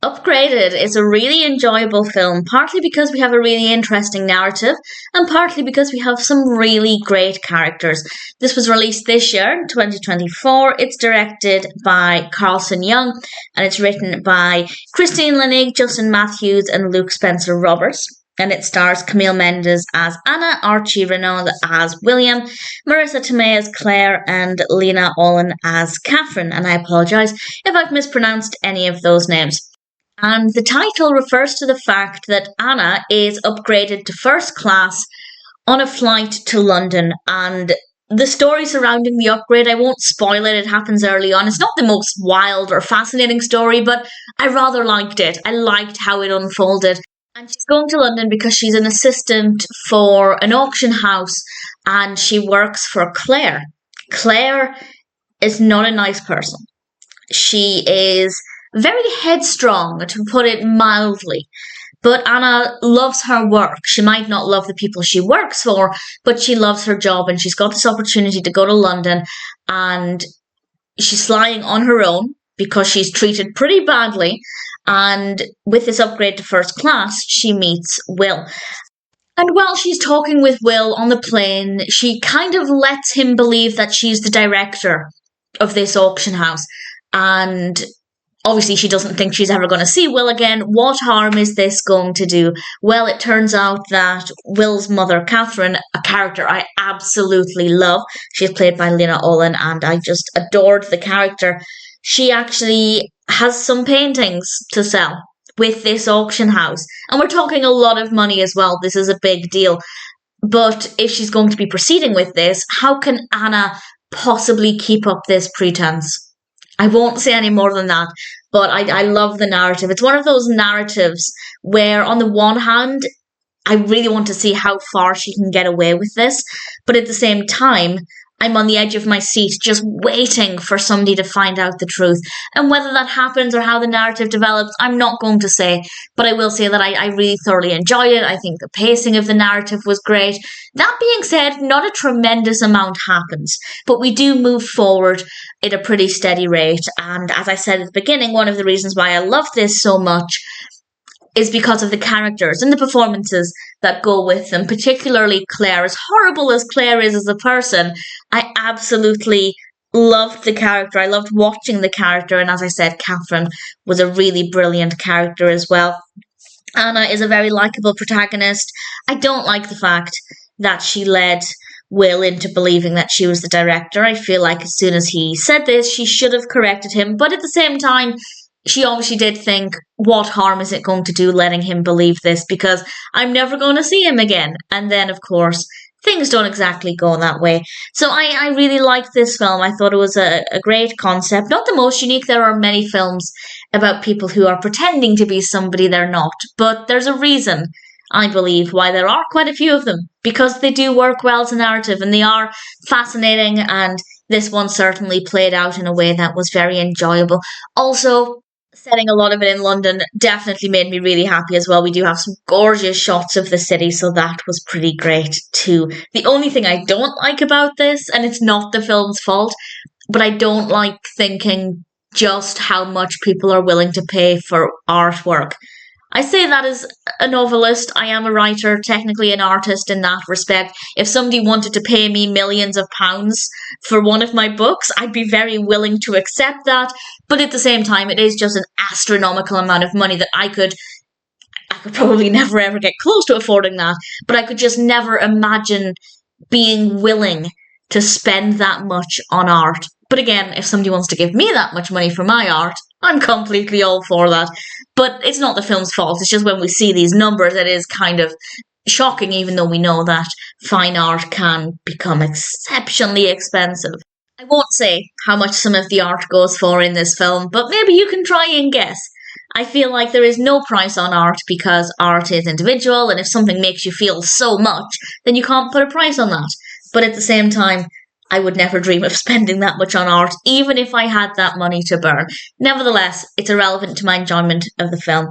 Upgraded is a really enjoyable film, partly because we have a really interesting narrative, and partly because we have some really great characters. This was released this year, in 2024. It's directed by Carlson Young, and it's written by Christine Lenig, Justin Matthews, and Luke Spencer Roberts. And it stars Camila Mendes as Anna, Archie Renaux as William, Marisa Tomei as Claire, and Lena Olin as Catherine. And I apologise if I've mispronounced any of those names. And the title refers to the fact that Anna is upgraded to first class on a flight to London. And the story surrounding the upgrade, I won't spoil it, it happens early on. It's not the most wild or fascinating story, but I rather liked it. I liked how it unfolded. And she's going to London because she's an assistant for an auction house and she works for Claire. Claire is not a nice person. She is very headstrong, to put it mildly. But Anna loves her work. She might not love the people she works for, but she loves her job and she's got this opportunity to go to London and she's flying on her own because she's treated pretty badly. And with this upgrade to first class, she meets Will. And while she's talking with Will on the plane, she kind of lets him believe that she's the director of this auction house. And obviously, she doesn't think she's ever going to see Will again. What harm is this going to do? Well, it turns out that Will's mother, Catherine, a character I absolutely love. She's played by Lena Olin, and I just adored the character. She actually has some paintings to sell with this auction house. And we're talking a lot of money as well. This is a big deal. But if she's going to be proceeding with this, how can Anna possibly keep up this pretense? I won't say any more than that, but I love the narrative. It's one of those narratives where, on the one hand, I really want to see how far she can get away with this, but at the same time, I'm on the edge of my seat just waiting for somebody to find out the truth. And whether that happens or how the narrative develops, I'm not going to say, but I will say that I really thoroughly enjoyed it. I think the pacing of the narrative was great. That being said, not a tremendous amount happens, but we do move forward at a pretty steady rate. And as I said at the beginning, one of the reasons why I love this so much is because of the characters and the performances that go with them, particularly Claire. As horrible as Claire is as a person, I absolutely loved the character. I loved watching the character, and as I said, Catherine was a really brilliant character as well. Anna is a very likeable protagonist. I don't like the fact that she led Will into believing that she was the director. I feel like as soon as he said this, she should have corrected him, but at the same time, she obviously did think, what harm is it going to do letting him believe this, because I'm never going to see him again. And then, of course, things don't exactly go that way. So I really liked this film. I thought it was a great concept. Not the most unique. There are many films about people who are pretending to be somebody they're not. But there's a reason, I believe, why there are quite a few of them. Because they do work well as a narrative and they are fascinating. And this one certainly played out in a way that was very enjoyable. Also, setting a lot of it in London definitely made me really happy as well. We do have some gorgeous shots of the city, so that was pretty great too. The only thing I don't like about this, and it's not the film's fault, but I don't like thinking just how much people are willing to pay for artwork. I say that as a novelist. I am a writer, technically an artist in that respect. If somebody wanted to pay me millions of pounds for one of my books, I'd be very willing to accept that. But at the same time, it is just an astronomical amount of money that I could probably never ever get close to affording that. But I could just never imagine being willing to spend that much on art. But again, if somebody wants to give me that much money for my art, I'm completely all for that. But it's not the film's fault. It's just when we see these numbers, it is kind of shocking, even though we know that fine art can become exceptionally expensive. I won't say how much some of the art goes for in this film, but maybe you can try and guess. I feel like there is no price on art because art is individual, and if something makes you feel so much, then you can't put a price on that. But at the same time, I would never dream of spending that much on art, even if I had that money to burn. Nevertheless, it's irrelevant to my enjoyment of the film.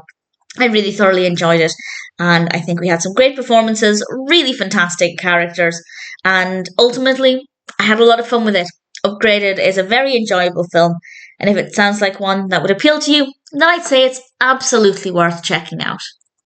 I really thoroughly enjoyed it, and I think we had some great performances, really fantastic characters, and ultimately, I had a lot of fun with it. Upgraded is a very enjoyable film, and if it sounds like one that would appeal to you, then I'd say it's absolutely worth checking out.